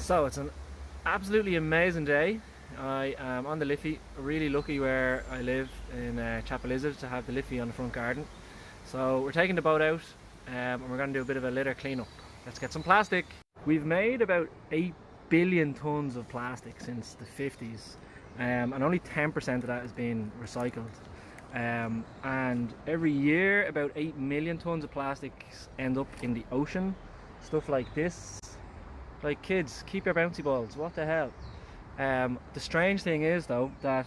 So it's an absolutely amazing day. I am on the Liffey, really lucky where I live in Chapel Lizard to have the Liffey on the front garden. So we're taking the boat out and we're going to do a bit of a litter cleanup. Let's get some plastic. We've made about 8 billion tons of plastic since the 50s and only 10% of that is being recycled. And every year about 8 million tons of plastics end up in the ocean. Stuff like this. Like, kids, keep your bouncy balls, what the hell. The strange thing is though that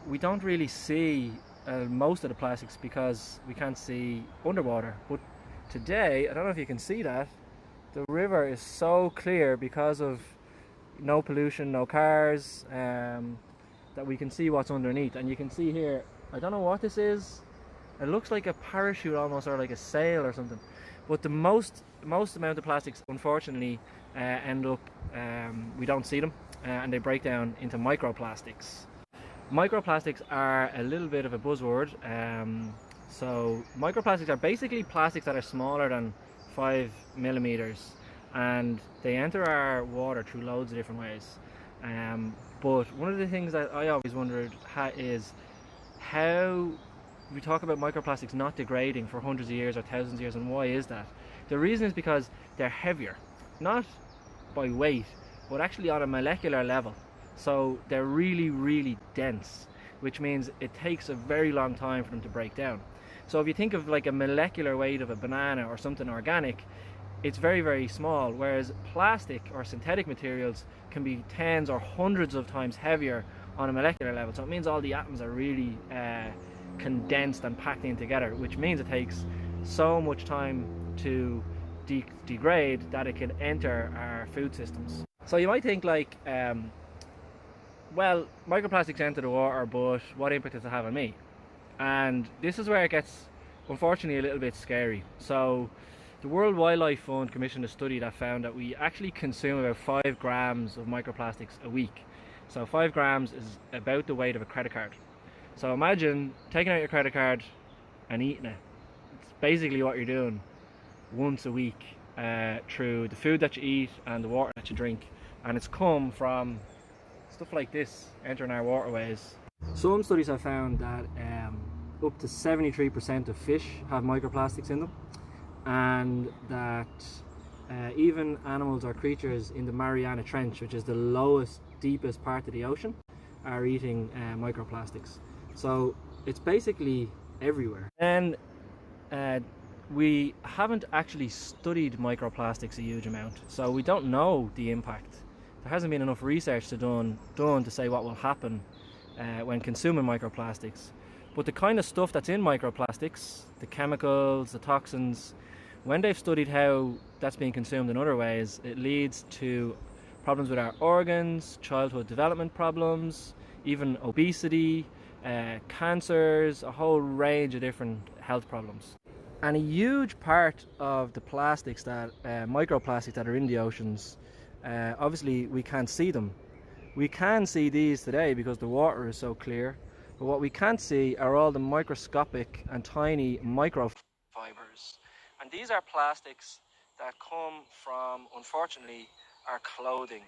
we don't really see most of the plastics because we can't see underwater. But today, I don't know if you can see that, the river is so clear because of no pollution, no cars, that we can see what's underneath. And you can see here, I don't know what this is. It looks like a parachute almost, or like a sail or something. But the most amount of plastics, unfortunately, end up, we don't see them, and they break down into microplastics. Microplastics are a little bit of a buzzword. So microplastics are basically plastics that are smaller than 5 millimeters, and they enter our water through loads of different ways. But one of the things that I always wondered is how we talk about microplastics not degrading for hundreds of years or thousands of years, and why is that? The reason is because they're heavier, not by weight, but actually on a molecular level. So they're really dense, which means it takes a very long time for them to break down. So if you think of like a molecular weight of a banana or something organic, it's very small, whereas plastic or synthetic materials can be tens or hundreds of times heavier on a molecular level. So it means all the atoms are really condensed and packed in together, which means it takes so much time to degrade that it can enter our food systems. So you might think like, well, microplastics enter the water, but what impact does it have on me? And this is where it gets, unfortunately, a little bit scary. So the World Wildlife Fund commissioned a study that found that we actually consume about 5 grams of microplastics a week. So 5 grams is about the weight of a credit card. So imagine taking out your credit card and eating it. It's basically what you're doing once a week through the food that you eat and the water that you drink. And it's come from stuff like this entering our waterways. Some studies have found that up to 73% of fish have microplastics in them, and that even animals or creatures in the Mariana Trench, which is the lowest, deepest part of the ocean, are eating microplastics. So it's basically everywhere. And we haven't actually studied microplastics a huge amount, so we don't know the impact. There hasn't been enough research done to say what will happen when consuming microplastics. But the kind of stuff that's in microplastics, the chemicals, the toxins, when they've studied how that's being consumed in other ways, it leads to problems with our organs, childhood development problems, even obesity, cancers, a whole range of different health problems. And a huge part of the plastics that, microplastics that are in the oceans, obviously we can't see them. We can see these today because the water is so clear, but what we can't see are all the microscopic and tiny microfibers. And these are plastics that come from, unfortunately, our clothing.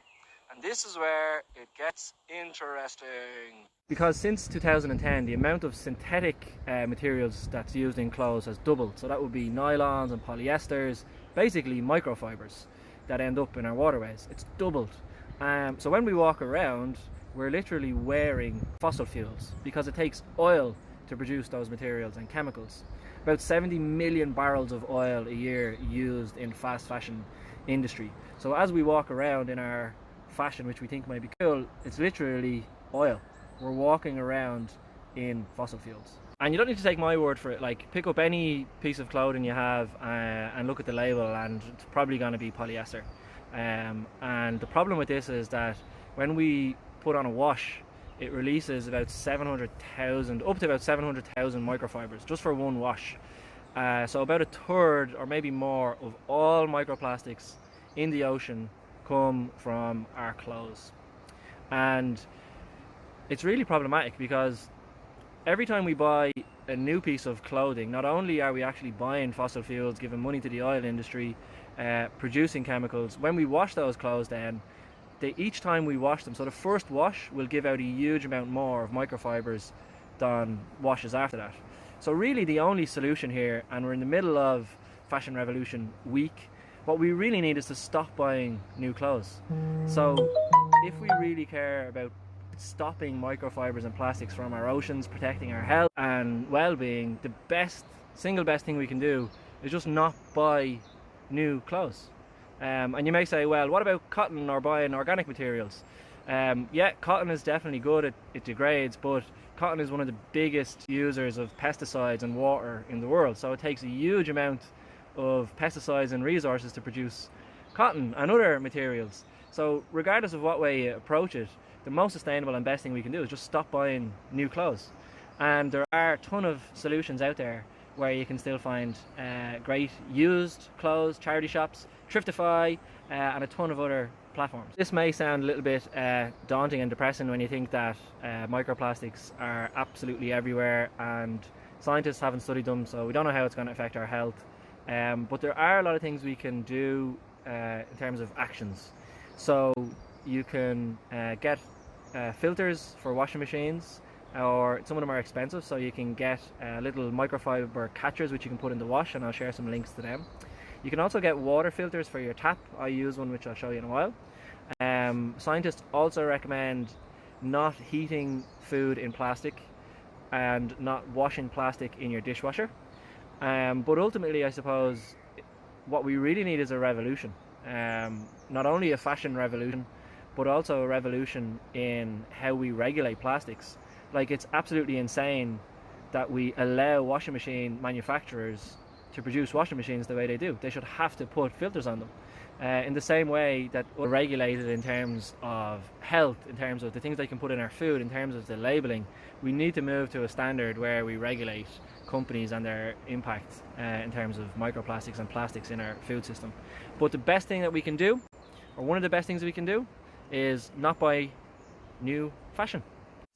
And this is where it gets interesting. Because since 2010, the amount of synthetic materials that's used in clothes has doubled. So that would be nylons and polyesters, basically microfibers that end up in our waterways. It's doubled. So when we walk around, we're literally wearing fossil fuels because it takes oil to produce those materials and chemicals. About 70 million barrels of oil a year used in fast fashion industry. So as we walk around in our fashion, which we think might be cool, it's literally oil. We're walking around in fossil fuels. And you don't need to take my word for it. Like, pick up any piece of clothing you have and look at the label, and it's probably going to be polyester. And the problem with this is that when we put on a wash, it releases about 700,000, up to about 700,000 microfibers just for one wash. So about a third or maybe more of all microplastics in the ocean come from our clothes. And it's really problematic because every time we buy a new piece of clothing, not only are we actually buying fossil fuels, giving money to the oil industry, producing chemicals. When we wash those clothes then, each time we wash them, so the first wash will give out a huge amount more of microfibers than washes after that. So really the only solution here, and we're in the middle of Fashion Revolution week, what we really need is to stop buying new clothes. So if we really care about stopping microfibers and plastics from our oceans, protecting our health and well-being, the single best thing we can do is just not buy new clothes. And you may say, well, what about cotton or buying organic materials? Yeah, cotton is definitely good, it degrades, but cotton is one of the biggest users of pesticides and water in the world, so it takes a huge amount of pesticides and resources to produce cotton and other materials. So regardless of what way you approach it, the most sustainable and best thing we can do is just stop buying new clothes. And there are a ton of solutions out there where you can still find great used clothes, charity shops, Thriftify, and a ton of other platforms. This may sound a little bit daunting and depressing when you think that microplastics are absolutely everywhere and scientists haven't studied them, so we don't know how it's going to affect our health. But there are a lot of things we can do in terms of actions. So you can get filters for washing machines, or some of them are expensive, so you can get little microfiber catchers which you can put in the wash, and I'll share some links to them. You can also get water filters for your tap. I use one which I'll show you in a while. Scientists also recommend not heating food in plastic and not washing plastic in your dishwasher. But ultimately, I suppose what we really need is a revolution. Not only a fashion revolution, but also a revolution in how we regulate plastics. Like, it's absolutely insane that we allow washing machine manufacturers to produce washing machines the way they do. They should have to put filters on them. In the same way that we're regulated in terms of health, in terms of the things they can put in our food, in terms of the labelling, we need to move to a standard where we regulate companies and their impact in terms of microplastics and plastics in our food system. But the best thing that we can do, or one of the best things we can do, is not buy new fashion.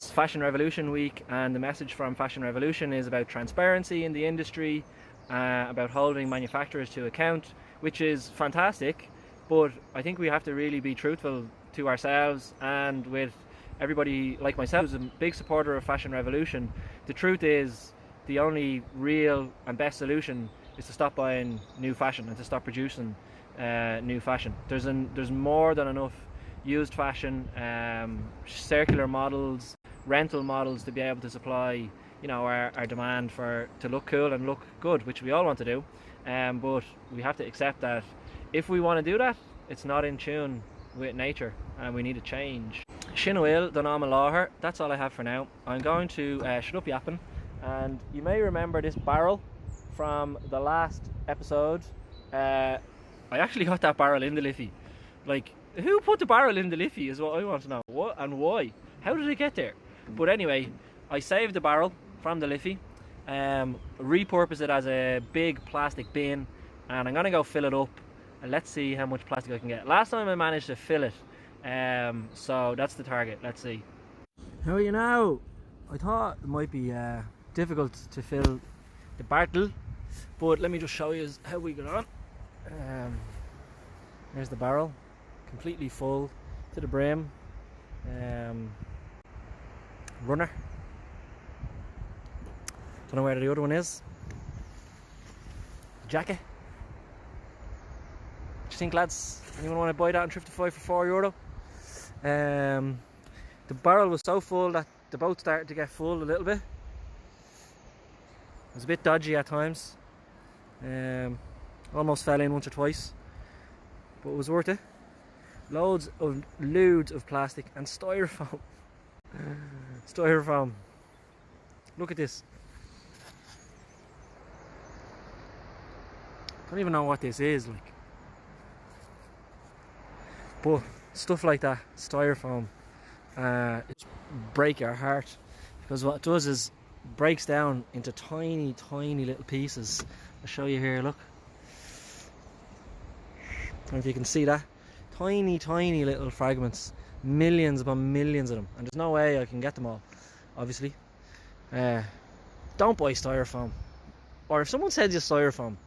It's Fashion Revolution week, and the message from Fashion Revolution is about transparency in the industry, about holding manufacturers to account, which is fantastic, but I think we have to really be truthful to ourselves and with everybody like myself who's a big supporter of Fashion Revolution. The truth is the only real and best solution is to stop buying new fashion and to stop producing new fashion. There's more than enough used fashion, circular models, rental models to be able to supply, you know, our demand to look cool and look good, which we all want to do. But we have to accept that if we want to do that, it's not in tune with nature, and we need a change. Shinawil, the Normal Lawher, that's all I have for now. I'm going to shut up yapping, and you may remember this barrel from the last episode. I actually got that barrel in the Liffey. Like, who put the barrel in the Liffey is what I want to know. What and why? How did it get there? But anyway, I saved the barrel from the Liffey, repurpose it as a big plastic bin, and I'm gonna go fill it up and let's see how much plastic I can get. Last time I managed to fill it, so that's the target. Let's see. How are you now? I thought it might be difficult to fill the barrel, but let me just show you how we got on. There's the barrel, completely full to the brim. Runner. Don't know where the other one is. Jacket. What do you think, lads? Anyone want to buy that on Thriftify for €4? The barrel was so full that the boat started to get full a little bit. It was a bit dodgy at times. Almost fell in once or twice, but it was worth it. Loads of plastic and styrofoam. Styrofoam. Look at this. Don't even know what this is, like. But stuff like that, styrofoam, it break your heart, because what it does is breaks down into tiny little pieces. I'll show you here, look. I don't know if you can see that. Tiny little fragments, millions upon millions of them, and there's no way I can get them all, obviously. Don't buy styrofoam, or if someone sends you styrofoam,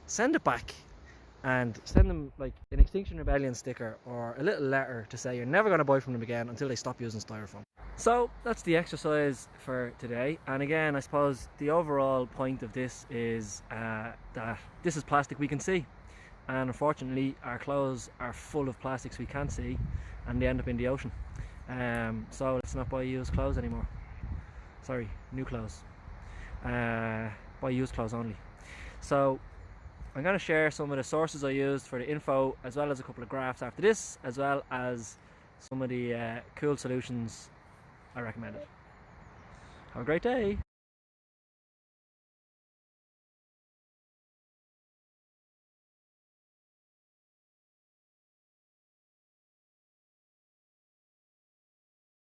send it back and send them like an Extinction Rebellion sticker or a little letter to say you're never going to buy from them again until they stop using styrofoam. So that's the exercise for today, and again I suppose the overall point of this is that this is plastic we can see, and unfortunately our clothes are full of plastics we can't see and they end up in the ocean. So let's not buy used clothes anymore. Sorry, new clothes. Buy used clothes only. So I'm going to share some of the sources I used for the info, as well as a couple of graphs after this, as well as some of the cool solutions I recommended. Have a great day.